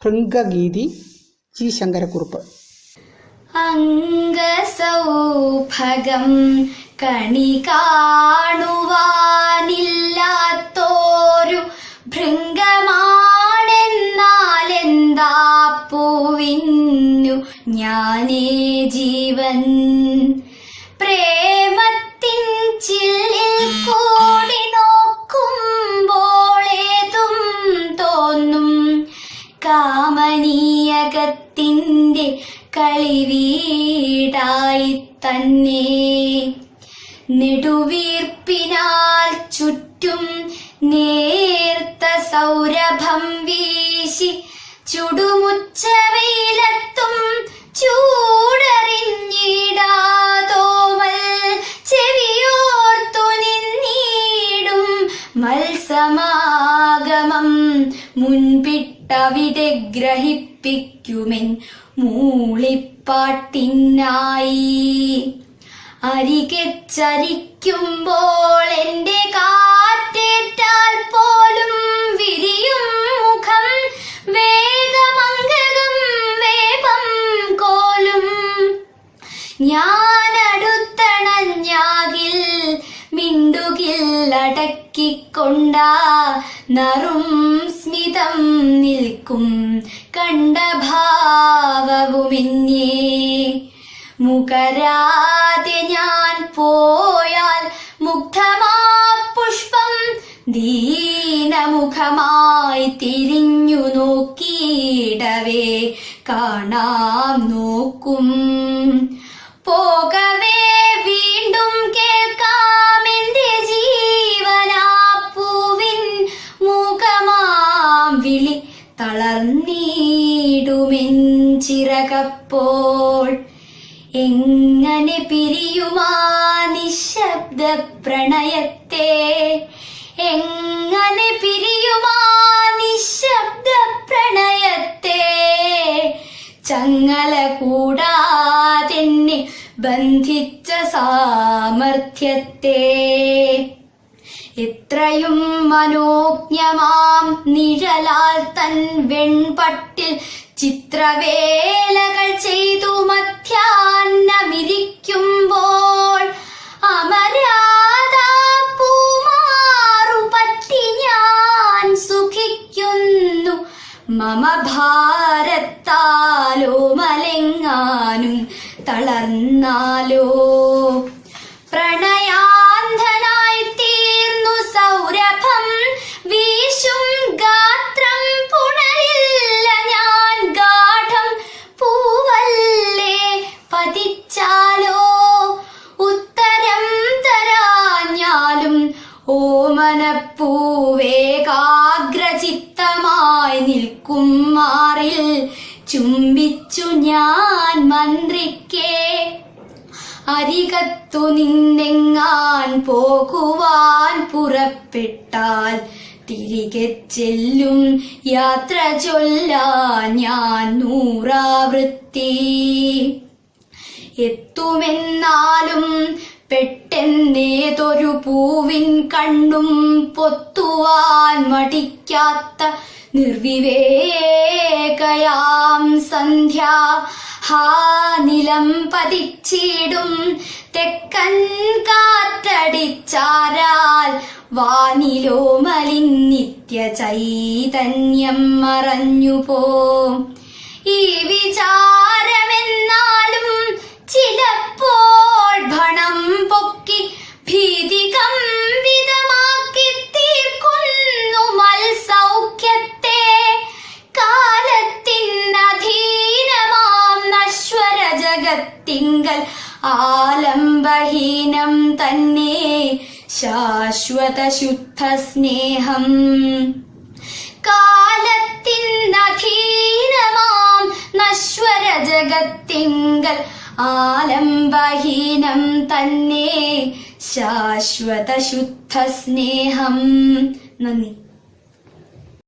Bhringageethi G Sankara Kurup. അംഗസൗഭഗം കണി കാണുവാനില്ലാത്തോരു ഭൃംഗമാണെന്നാലെന്താ പൂവിന്നു ഞാനേ ജീവൻ. പ്രേമത്തിൻ ചില്ലിൽ കൂടി നോക്കുമ്പോളേതും തോന്നും കാമനീയകത്തിൻ്റെ കളിവീടായി തന്നെ. നെടുവീർപ്പിനാൽ ചുറ്റും നേർത്ത സൗരഭം വീശി ചുടുമുച്ചവയിലെത്തും ചൂടറിഞ്ഞിടാതോമൽ ചെവിയോർത്തു നിന്നീടും മത്സമാഗമം മുൻപിട്ടവിടെ ഗ്രഹിപ്പിക്കുമെൻ മൂളിപ്പാട്ടിനായി. അരികെ ചരിക്കുമ്പോൾ എൻ്റെ കാറ്റേറ്റാൽ പോലും വിരിയും മുഖം വേഗമംഗകം വേപം കോലും. ഞാനടുത്തണഞ്ഞാകിൽ മിണ്ടുകിൽ അടക്കിക്കൊണ്ട നറും സ്മിതം നിൽക്കും കണ്ട ഭാവവുമെന്നേ. മുഖരാതെ ഞാൻ പോയാൽ മുഗ്ധമാ പുഷ്പം ദീനമുഖമായി തിരിഞ്ഞു നോക്കിയിടവേ കാണാം നോക്കും. പോകവേ വീണ്ടും കേൾക്കാം എന്റെ ജീവനാ പൂവിൻ മൂകമാം വിളി തളർന്നിടുമെൻ ചിറകപ്പോൾ. എങ്ങനെ പിരിയുമാ നിശബ്ദ പ്രണയത്തെ, എങ്ങനെ പിരിയുമാ നിശബ്ദ പ്രണയത്തെ. ചങ്ങല കൂടാതെന്നെ ബന്ധിച്ച സാമർഥ്യത്തെ. എത്രയും മനോജ്ഞമാം നിഴലാൽ തൻ വെൺപട്ടിൽ ചിത്രവേലകൾ ചെയ്തു മധ്യാഹ്നമിരിക്കുമ്പോൾ അമരാതാ പൂമാറുപറ്റി ഞാൻ സുഖിക്കുന്നു. മമ ഭാരത്താലോ മലങ്ങാനും തളർന്നാലോ പ്രണയാന്ധനായി തീർന്നു സൗരഭം വീശും ഗാത്രം പുണരില്ല ഞാൻ ഗാഠം പൂവല്ലേ പതിച്ചാലോ ഉത്തരം തരാഞ്ഞാലും ഓമനപ്പൂവേകാഗ്രചിത്തമായി നിൽക്കും മാറിൽ ചുംബിച്ചു ഞാൻ മന്ത്രിക്കേ. അരികത്തു നിന്നെങ്ങാൻ പോകുവാൻ പുറപ്പെട്ടാൽ തിരികെ ചെല്ലും യാത്ര ചൊല്ലാൻ ഞാൻ നൂറാവൃത്തി. എത്തുമെന്നാലും പെട്ടെന്നേതൊരു പൂവിൻ കണ്ണും പൊത്തുവാൻ മടിക്കാത്ത നിർവിവേകയാം സന്ധ്യ. ഹാ നിലം പതിച്ചിടും തെക്കൻ കാറ്റടിച്ചാരാൽ വാനിലോ മലിനിത്യ ചൈതന്യം മറഞ്ഞുപോ. ഈ വിചാരമെന്നാലും ചിലപ്പോൾ ഭണം പൊക്കി ഭീതികംവിതമാക്കി തീർക്കുന്നു മൽസൗഖ്യത്തെ. കാലത്തിനധീനമാം നശ്വര ജഗത്തിങ്കൽ ആലംബഹീനം തന്നെ ശാശ്വത ശുദ്ധ സ്നേഹം. കാലത്തിനധീനമാം നശ്വര ജഗത്തിങ്കൽ ആലംബഹീനം തന്നെ ശാശ്വത ശുദ്ധ സ്നേഹം. നന്ദി.